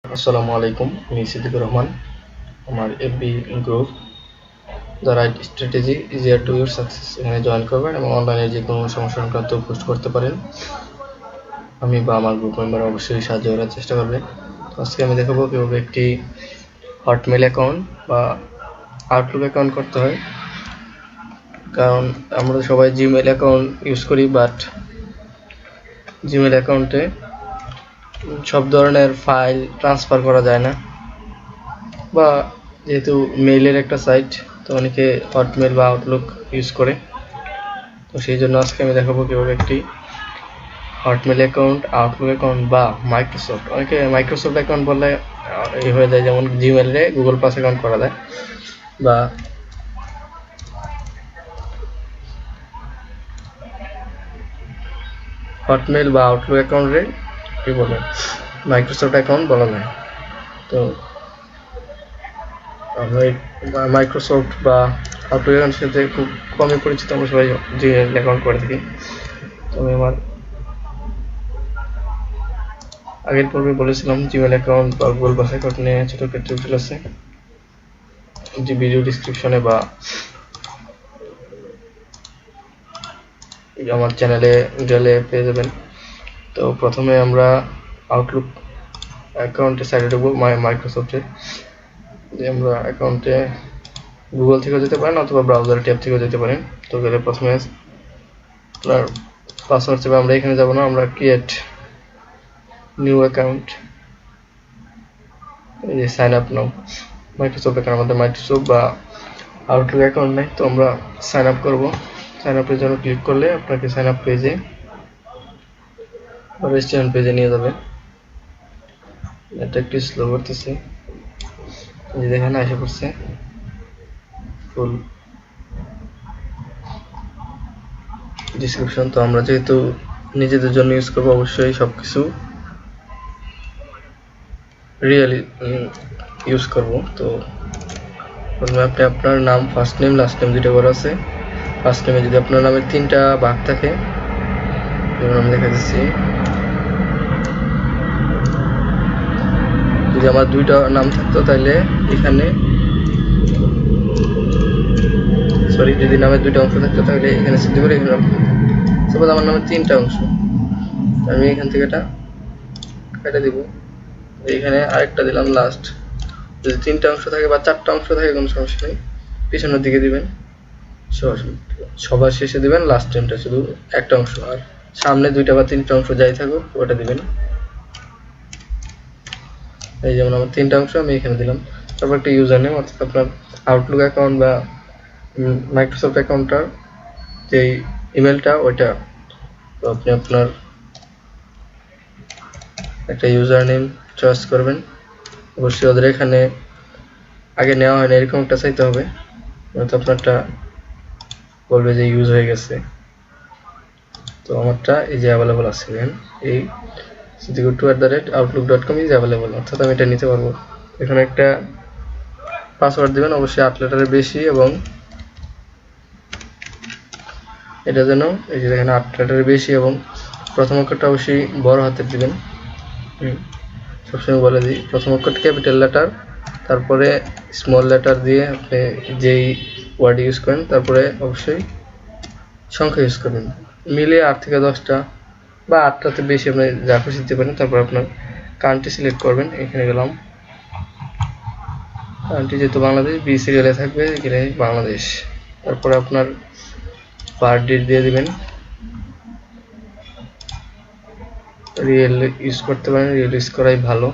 আসসালামু আলাইকুম, আমি সিদ্দিকুর রহমান। আমার FB group the right strategy easier to your success, এখানে জয়েন করবেন এবং অনলাইনে যে কোনো সমস্যা সংক্রান্ত পোস্ট করতে পারেন। আমি বা আমার গ্রুপ মেম্বার অবশ্যই সাহায্য করার চেষ্টা করবে। আজকে আমি দেখাবো কীভাবে একটি হটমেল অ্যাকাউন্ট বা আউটলুক অ্যাকাউন্ট করতে হয়। কারণ আমরা সবাই জিমেল অ্যাকাউন্ট ইউজ করি, বাট জিমেল অ্যাকাউন্টে সব ধরনের ফাইল ট্রান্সফার করা যায় না, বা যেহেতু মেইলের একটা সাইট, তো অনেকে হটমেল বা আউটলুক ইউজ করে। তো সেই জন্য আজকে আমি দেখাবো কীভাবে একটি হটমেল অ্যাকাউন্ট, আউটলুক অ্যাকাউন্ট বা মাইক্রোসফট, অনেকে মাইক্রোসফট অ্যাকাউন্ট বললে এই হয়ে যায়, যেমন জিমেলে গুগল প্লাস অ্যাকাউন্ট করা যায়, বা হটমেল বা আউটলুক অ্যাকাউন্টে কী বলে মাইক্রোসফট অ্যাকাউন্ট বলা যায়। তো আমরা মাইক্রোসফট বা আউটলুক অ্যাকাউন্টের সাথে খুব কমই পরিচিত, আমরা সবাই জিমেল অ্যাকাউন্ট করে থাকি। তো আমি আমার আগের পর্বে বলেছিলাম জিমেল অ্যাকাউন্ট বা গুগল প্লাস অ্যাকাউন্ট নিয়ে ছোটো টিউটোরিয়াল আছে, যে ভিডিও ডিসক্রিপশনে বা আমার চ্যানেলে গেলে পেয়ে যাবেন। তো প্রথমে আমরা আউটলুক অ্যাকাউন্টে সাইডে ঢুকবো মাইক্রোসফটের, যে আমরা অ্যাকাউন্টে গুগল থেকেও যেতে পারেন অথবা ব্রাউজার ট্যাব থেকেও যেতে পারেন। তো গেলে প্রথমে আপনার পাসওয়ার্ড হিসেবে আমরা এখানে যাব না, আমরা ক্রিয়েট নিউ অ্যাকাউন্ট, এই যে sign up now Microsoft account, আমাদের মাইক্রোসফট বা আউটলুক অ্যাকাউন্ট নেই, তো আমরা সাইন আপ করবো। সাইন আপের জন্য ক্লিক করলে আপনাকে সাইন আপ পেজে বা রেজিস্ট্রেশন পেজে নিয়ে যাবে। এটা একটু স্লো করতেছে, এই দেখেন এসে পড়ছে ফুল ডিসক্রিপশন। তো আমরা যেহেতু নিজেদের জন্য ইউজ করবো, অবশ্যই সবকিছু রিয়েলি ইউজ করব। তো প্রথমে আপনি আপনার নাম, ফার্স্ট নেম লাস্ট নেম দুটো করে আছে। ফার্স্ট নেমে যদি আপনার নামে 3টা ভাগ থাকে, যেমন আমি দেখা দিচ্ছি, যদি আমার 2টা নাম থাকতো তাহলে এখানে, সরি, যদি নামে 2টা অংশ থাকতো তাহলে এখানে সিদ্ধ করে এখানে রাখবো। সাপোজ আমার নামে 3টা অংশ, আমি এখান থেকে এটা কেটে দিব, এইখানে আরেকটা দিলাম লাস্ট। যদি 3টা অংশ থাকে বা 4টা অংশ থাকে কোনো সমস্যা নেই, পিছনের দিকে দিবেন, সবার শেষে দিবেন লাস্ট নেমটা, শুধু একটা অংশ, আর সামনে 2টা বা 3টা অংশ যাই থাকুক ওটা দিবেন। এই যেমন আমার 3টা অংশ আমি এখানে দিলাম। তারপর একটা ইউজার নেম, অর্থাৎ আপনার আউটলুক অ্যাকাউন্ট বা মাইক্রোসফট অ্যাকাউন্টটার যে ইমেলটা ওইটা, তো আপনি আপনার একটা ইউজার নেম চয়েস করবেন। অবশ্যই ওদের এখানে আগে নেওয়া হয় না এরকম একটা চাইতে হবে, নয়তো আপনারটা বলবে যে ইউজ হয়ে গেছে। তো আমারটা এই যে অ্যাভেলেবল আছে, এই siddhiku2@outlook.com ইজ অ্যাভেলেবল, অর্থাৎ আমি এটা নিতে পারবো। এখানে একটা পাসওয়ার্ড দিবেন, অবশ্যই 8 লেটারের বেশি, এবং এটা যেন এই যে দেখেন 8 লেটারের বেশি, এবং প্রথম অক্ষরটা অবশ্যই বড় হাতের দিবেন। সবসময় বলে দিই, প্রথম অক্ষরটা ক্যাপিটাল লেটার, তারপরে স্মল লেটার দিয়ে আপনি যেই ওয়ার্ড ইউজ করেন, তারপরে অবশ্যই সংখ্যা ইউজ করবেন। মিলিয়ে 8 থেকে 10টা বা 8টাতে বেশি আপনি যা খুশি দিতে পারেন। তারপর আপনার কান্ট্রি সিলেক্ট করবেন, এখানে গেলাম কান্ট্রি, যেহেতু বাংলাদেশ, বি সিরিয়ালে থাকবে, এখানে বাংলাদেশ। তারপরে আপনার বার্থ ডেট দিয়ে দিবেন, রিয়েল ইউজ করতে পারেন, রিয়েল ইউজ করাই ভালো।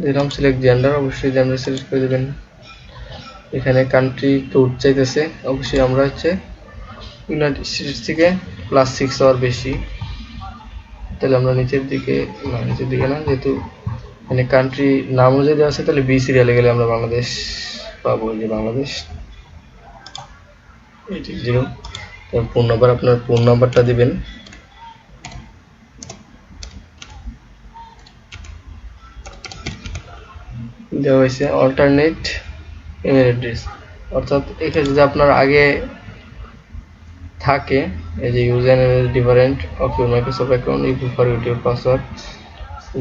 দিলাম সিলেক্ট জেন্ডার, অবশ্যই জেন্ডার সিলেক্ট করে দেবেন। এখানে কান্ট্রি কোড চাইতেছে, অবশ্যই আমরা হচ্ছে ইউনাইটেড স্টেটস থেকে +6 হওয়ার বেশি, তাহলে আমরা নিচের দিকে না, যেহেতু মানে কান্ট্রি নাম অনুযায়ী দেওয়া আছে, তাহলে বি সিরিয়ালে গেলে আমরা বাংলাদেশ পাবো, যে বাংলাদেশ 80। ফোন নাম্বার, আপনার ফোন নাম্বারটা দিবেন। দেওয়া হয়েছে অল্টারনেট ইমেল অ্যাড্রেস, অর্থাৎ এখানে যদি আপনার আগে থাকে, এই যে user name is different of your Microsoft account, you prefer your password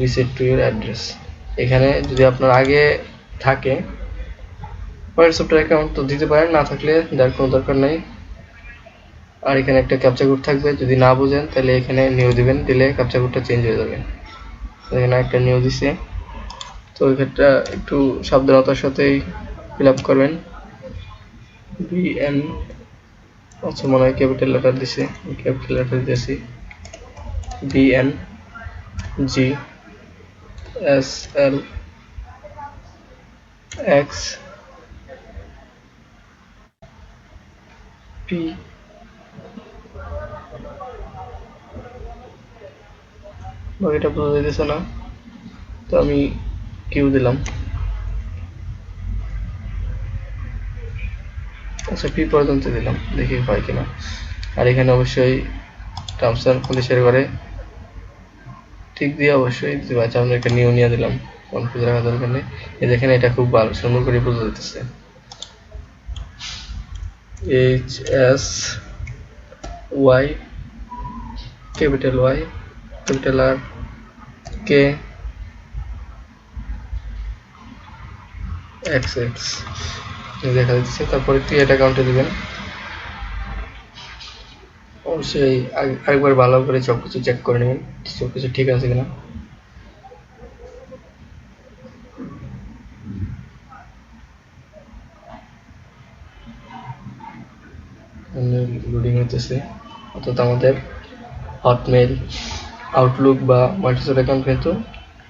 reset to your address. এখানে যদি আপনার আগে থাকে মাইক্রোসফট অ্যাকাউন্ট তো দিতে পারেন, না থাকলে দেওয়ার কোনো দরকার নেই। আর এখানে একটা ক্যাপচা কোড থাকবে, যদি না বুঝেন তাহলে এখানে নিউ দিবেন, দিলে ক্যাপচা কোডটা চেঞ্জ হয়ে যাবে। এখানে একটা নিউ দিছে, তো এটা একটু সাবধানতার সাথেই ফিল আপ করবেন। বিএন আচ্ছা মনে হয় ক্যাপিটাল লেটার দিছে, ক্যাপিটাল লেটার দিয়েছি BN G S L X P বাকিটা বোঝা যাইতেছে না, তো আমি কিউ দিলাম। আচ্ছা পি পর্যন্ত দিলাম, দেখি হয় কিনা। আর এখানে অবশ্যই টার্মস এন্ড কন্ডিশন করে ঠিক দিয়ে অবশ্যই দিতে পারছি। আমরা একটা নিউ নিয়ে দিলাম, কনফিউজ রাখা দরকার নেই। এই দেখেন এটা খুব ভালো সুন্দর করে বোঝা যাচ্ছে। H S Y capital Y capital R K X X দেখা যাচ্ছে। তারপরে ক্রিয়েট অ্যাকাউন্টে দিবেন। অবশ্যই আরেকবার ভালো করে সবকিছু চেক করে নেবেন সবকিছু ঠিক আছে কিনা। লোডিং হতেছে, অর্থাৎ আমাদের হটমেইল, আউটলুক বা মাইক্রোসফট অ্যাকাউন্ট কিন্তু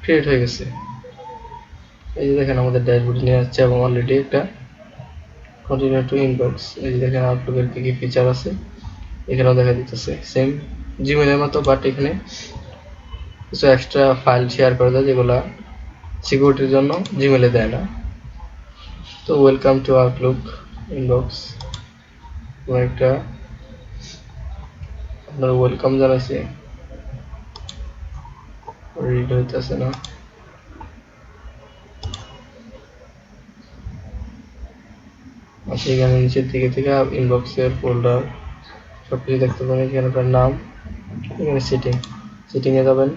ক্রিয়েট হয়ে গেছে। এই যে দেখেন আমাদের ড্যাশবোর্ড নিয়ে যাচ্ছে এবং অলরেডি একটা কন্টিনিউ টু ইনবক্স। এই যে দেখেন আউটলুকের কি কি ফিচার আছে এখানেও দেখা দিতেছে, সেম জিমেইলের মতো, বাট এখানে কিছু এক্সট্রা ফাইল শেয়ার করা যায় যেগুলা সিকিউরিটির জন্য জিমেইলে দেয় না। তো ওয়েলকাম টু আউটলুক ইনবক্স, একটা আপনার ওয়েলকাম জানাইছে, রিড হইতেছে না। আচ্ছা এখানে নিচের দিকে থেকে ইনবক্সের ফোল্ডার সবকিছু দেখতে পাবেন। এখানে আপনার নাম, এখানে সেটিংয়ে যাবেন,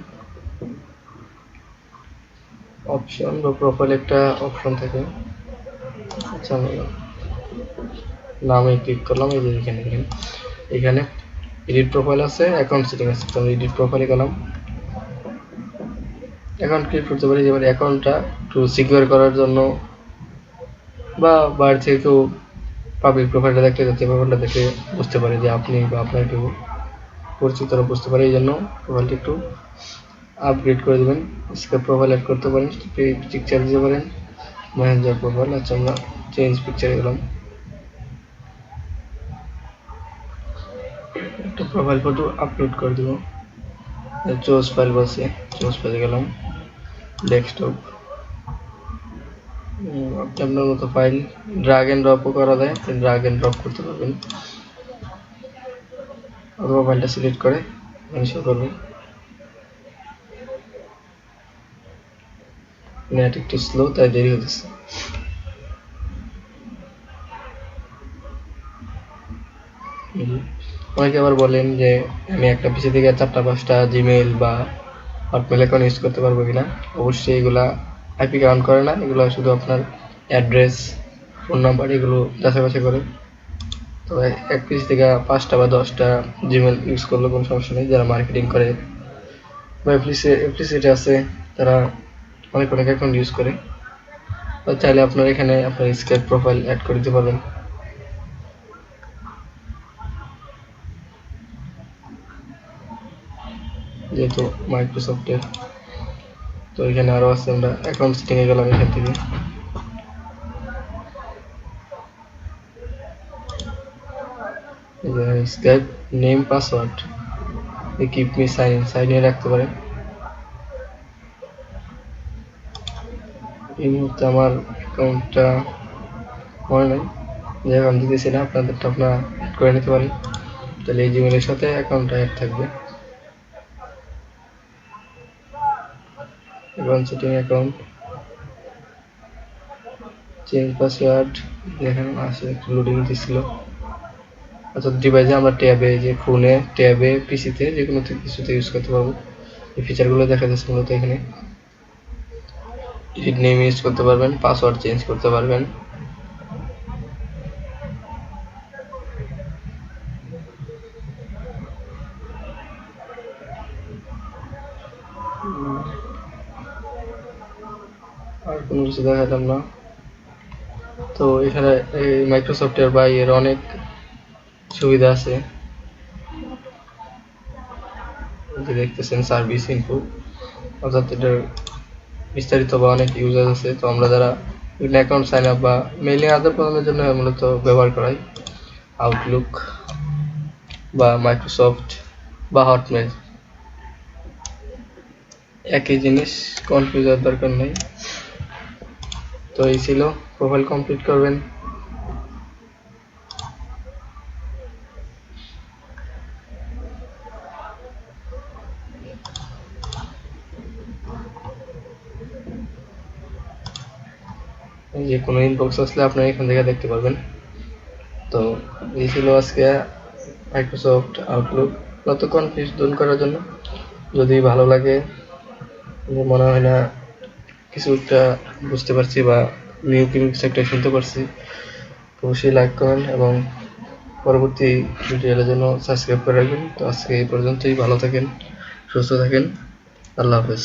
অপশন বা প্রোফাইল একটা অপশন থাকে। আচ্ছা নামে ক্লিক করলাম, এই যে এখানে এডিট প্রোফাইল আছে, অ্যাকাউন্ট সেটিং আছে। তো আমি এডিট প্রোফাইলে গেলাম, অ্যাকাউন্ট ক্রিয়েট করতে পারি। এবার অ্যাকাউন্টটা একটু সিকিউর করার জন্য বা বাইরে থেকে কেউ পাবলিক প্রোফাইলটা দেখতে যাচ্ছে, প্রোফাইলটা দেখে বুঝতে পারে যে আপনি বা আপনার কেউ পরিচিতরা বুঝতে পারে, এই জন্য প্রোফাইলটি একটু আপগ্রেড করে দেবেন। স্কেপ প্রোফাইল অ্যাড করতে পারেন, পিকচার দিতে পারেন, ম্যানেজার প্রোফাইল। আচ্ছা আমরা চেঞ্জ পিকচারে গেলাম, একটা প্রোফাইল ফটো আপলোড করে দেবো। চোজ ফাইল বসে চোজ ফাইলে গেলাম, ডেস্কটপ, আপনার মতো ফাইল ড্রাগ এন্ড ড্রপও করা যায়, ড্রাগ এন্ড ড্রপ করতে পারবেন, অথবা ফাইলটা সিলেক্ট করে ইনস্টল করবেন। নেট একটু স্লো তাই দেরি হতেছে। অনেকে আবার বলেন যে আমি একটা পিসি থেকে 4টা-5টা জিমেইল বা হটমেল অ্যাকাউন্ট ইউজ করতে পারবো কিনা। অবশ্যই এগুলা আইপি কাউন্ট করে না, এগুলো শুধু আপনার অ্যাড্রেস, ফোন নাম্বার এগুলো যাচাই বাছাই করে। তো এক পিসি থেকে 5টা বা 10টা জিমেইল ইউজ করলে কোনো সমস্যা নেই। যারা মার্কেটিং করে বা এফলিসিটি আছে তারা অনেক অ্যাকাউন্ট ইউজ করে। তো চাইলে আপনার এখানে আপনার স্কেপ প্রোফাইল অ্যাড করে দিতে পারবেন। যেহেতু মাইক্রোসফটের, তো এখানে আরো আছে। আমরা অ্যাকাউন্ট সেটিংয়ে গেলাম, এখান থেকে Skype name password keep me sign in রাখতে পারেন। এই মুহূর্তে আমার অ্যাকাউন্টটা মনে নেই, যাই হোক আমি দিতেছি না, আপনাদেরটা আপনারা অ্যাড করে নিতে পারেন। তাহলে এই জিমেলের সাথে অ্যাকাউন্টটা অ্যাড থাকবে। Account setting, account change password, দেখেন আসে একটু লোডিং দিচ্ছিল। অর্থাৎ ডিভাইসে আমরা ট্যাবে, যে ফোনে, ট্যাবে, পিসিতে যে কোনো কিছুতে ইউজ করতে পারবো। এই ফিচারগুলো দেখা যাচ্ছে মূলত এখানে। এডিট নেম ইউজ করতে পারবেন, পাসওয়ার্ড চেঞ্জ করতে পারবেন, আর কোনো কিছু দেখালাম না। তো এখানে এই মাইক্রোসফটের বা এর অনেক সুবিধা আছে, যে দেখতেছেন সার্ভিস ইনফো, অর্থাৎ এটার বিস্তারিত বা অনেক ইউজার আছে। তো আমরা যারা অ্যাকাউন্ট সাইন আপ বা মেইলিং আদান প্রদানের জন্য মূলত ব্যবহার করাই আউটলুক বা মাইক্রোসফট বা হটমেল, একই জিনিস, কনফিউজ হওয়ার দরকার নেই। তো এই ছিল, প্রোফাইল কমপ্লিট করবেন। যে কোনো ইনবক্স আসলে আপনারা এখান থেকে দেখতে পারবেন। তো এই ছিল আজকে মাইক্রোসফট আউটলুক। যত কনফিউজ দূর করার জন্য, যদি ভালো লাগে, মনে হয় না কিছু একটা বুঝতে পারছি বা নিউ কিছু একটা শুনতে পারছি, অবশ্যই লাইক করেন এবং পরবর্তী ভিডিওর জন্য সাবস্ক্রাইব করে রাখবেন। তো আজকে এই পর্যন্তই, ভালো থাকেন, সুস্থ থাকেন, আল্লাহ হাফেজ।